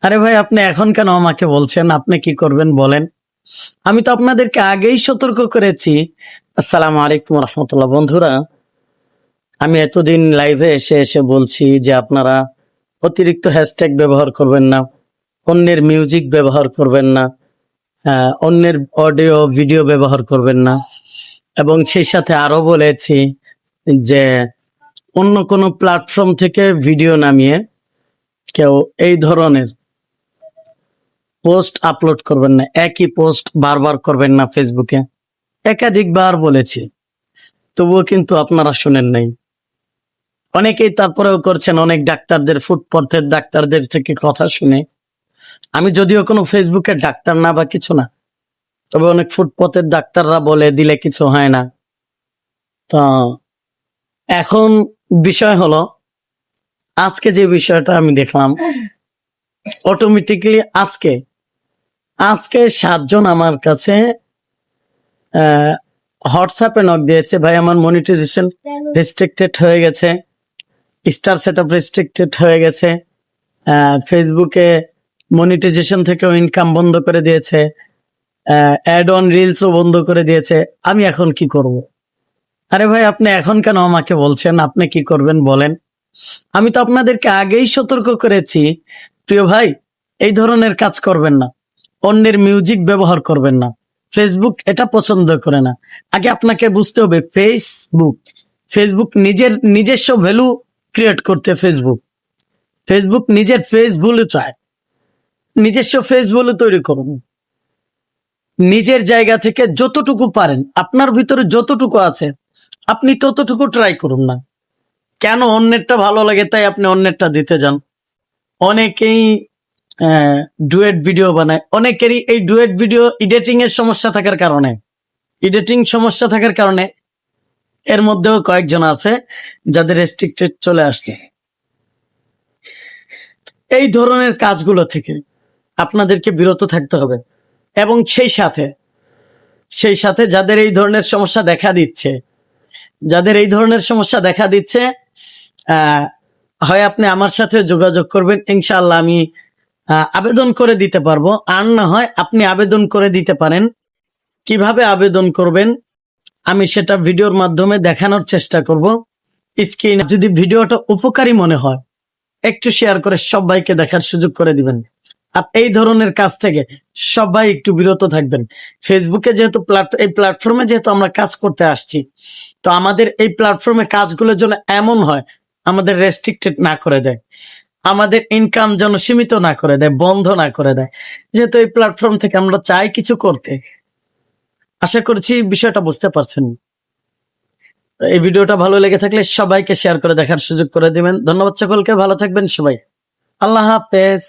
আরে ভাই, আপনি এখন কেন আমাকে বলছেন? আপনি কি করবেন বলেন? আমি তো আপনাদেরকে আগেই সতর্ক করেছি। আসসালামু আলাইকুম রহমতুল্লাহ। বন্ধুরা, আমি এতদিন লাইভে এসে এসে বলছি যে আপনারা অতিরিক্ত হ্যাশট্যাগ ব্যবহার করবেন না, অন্যের মিউজিক ব্যবহার করবেন না, অন্যের অডিও ভিডিও ব্যবহার করবেন না, এবং সেই সাথে আরো বলেছি যে অন্য কোনো প্ল্যাটফর্ম থেকে ভিডিও নামিয়ে কেউ এই ধরনের পোস্ট আপলোড করবেন না, একই পোস্ট বারবার করবেন না ফেসবুকে। একাধিকবার বলেছি, তবুও কিন্তু আপনারা শুনেন নাই। অনেকেই তারপরেও করছেন, অনেক ডাক্তারদের, ফুটপথের ডাক্তারদের থেকে কথা শুনে। আমি যদিও কোনো ফেসবুকের ডাক্তার না বা কিছু না, তবে অনেক ফুটপথের ডাক্তাররা বলে দিলে কিছু হয় না। তো এখন বিষয় হলো, আজকে যে বিষয়টা আমি দেখলাম, অটোমেটিকলি আজকে আজকে 7 জন আমার কাছে হোয়াটসঅ্যাপে নক দিয়েছে, ভাই আমার মনিটাইজেশন রেস্ট্রিক্টেড হয়ে গেছে, স্টার সেটআপ রেস্ট্রিক্টেড হয়ে গেছে, ফেসবুকে মনিটাইজেশন থেকেও ইনকাম বন্ধ করে দিয়েছে, অ্যাড অন রিলসও বন্ধ করে দিয়েছে। আমি এখন কি করব? আরে ভাই, আপনি এখন কেন আমাকে বলছেন? আপনি কি করবেন বলেন? আমি তো আপনাদেরকে আগেই সতর্ক করেছি, প্রিয় ভাই, এই ধরনের কাজ করবেন না, অন্যের মিউজিক ব্যবহার করবেন না। ফেসবুক এটা পছন্দ করে না। আগে আপনাকে বুঝতে হবে, ফেসবুক নিজস্ব ভ্যালু ক্রিয়েট করতে, ফেসবুক নিজের ফেস ভ্যালু চায়। নিজস্ব ফেস ভ্যালু তৈরি করুন। নিজের জায়গা থেকে যতটুকু পারেন, আপনার ভিতরে যতটুকু আছে, আপনি ততটুকু ট্রাই করুন না। কেন অন্যেরটা ভালো লাগে তাই আপনি অন্যেরটা দিতে যান? অনেকেই ডুয়েট ভিডিও বানায়, অনেকেরই এই ডুয়েট ভিডিও এডিটিং সমস্যা থাকার কারণে এর মধ্যেও কয়েকজন আছে যাদের রেস্ট্রিক্টেড চলে আসছে। এই ধরনের কাজগুলো থেকে আপনাদেরকে বিরত থাকতে হবে। এবং সেই সাথে যাদের এই ধরনের সমস্যা দেখা দিচ্ছে, হয় আপনি আমার সাথে যোগাযোগ করবেন, ইনশাআল্লাহ আমি আবেদন করে দিতে পারবো। আর না হয় আপনি আবেদন করে দিতে পারেন। কিভাবে আবেদন করবেন আমি সেটা ভিডিওর মাধ্যমে দেখানোর চেষ্টা করব। স্ক্রিনে যদি ভিডিওটা উপকারী মনে হয়, একটু শেয়ার করে সবাইকে দেখার সুযোগ করে দিবেন। আর এই ধরনের কাজ থেকে সবাই একটু বিরত থাকবেন। ফেসবুকে যেহেতু এই প্ল্যাটফর্মে যেহেতু আমরা কাজ করতে আসছি, তো আমাদের এই প্ল্যাটফর্মে কাজগুলোর জন্য এমন হয়, আমাদের রেস্ট্রিক্টেড না করে দেয়, আমাদের ইনকাম যেন সীমিত না করে দেয়, বন্ধ না করে দেয়। যেহেতু এই প্ল্যাটফর্ম থেকে আমরা চাই কিছু করতে। আশা করছি বিষয়টা বুঝতে পারছেন। এই ভিডিওটা ভালো লেগে থাকলে সবাইকে শেয়ার করে দেখার সুযোগ করে দিবেন। ধন্যবাদ সকলকে, ভালো থাকবেন সবাই। আল্লাহ হাফেজ।